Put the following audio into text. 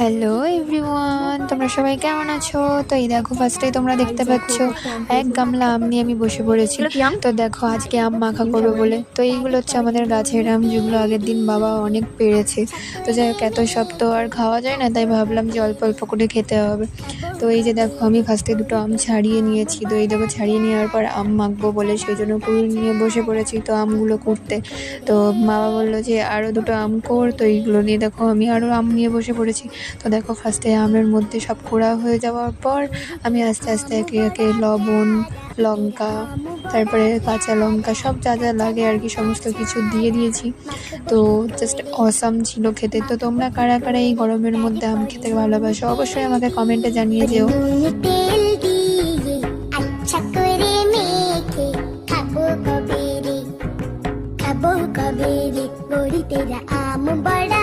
Hello everyone, তোমরা সবাই কেমন আছো? তো এই দেখো, ফার্স্টেই তোমরা দেখতে পাচ্ছ এক গামলা আম নিয়ে আমি বসে পড়েছি। তো দেখো, আজকে আম মাখা করবো বলে। তো এইগুলো হচ্ছে আমাদের গাছের আম, যেগুলো আগের দিন বাবা অনেক পেড়েছে। তো যাই হোক, এত সব তো আর খাওয়া যায় না, তাই ভাবলাম যে অল্প অল্প করে খেতে হবে। তো এই যে দেখো, আমি ফার্স্টে দুটো আম ছাড়িয়ে নিয়েছি। তো এই দেখো, ছাড়িয়ে নেওয়ার পর আম মাখবো বলে সেই জন্য কুড়ি নিয়ে বসে পড়েছি তো আমগুলো কুড়তে। তো বাবা বললো যে আরও দুটো আম কোর। তো এইগুলো নিয়ে দেখো, আমি আরও আম নিয়ে বসে পড়েছি। তো দেখো, ফার্স্টে আমের মধ্যে সব কোড়া হয়ে যাওয়ার পর আমি আস্তে আস্তে একে একে লবণ, লঙ্কা, তারপরে কাঁচা লঙ্কা, সব যা যা লাগে আর কি সমস্ত কিছু দিয়ে দিয়েছি। তো জাস্ট অসাম ছিল খেতে। তো তোমরা কারা কারা এই গরমের মধ্যে আম খেতে ভালোবাসো অবশ্যই আমাকে কমেন্টে জানিয়ে যেও। তেল দিয়ে আচ্ছা করে মেখে খাবো কবে রে, খাবো কবে রে, বড়ি তেরা আম বড়া।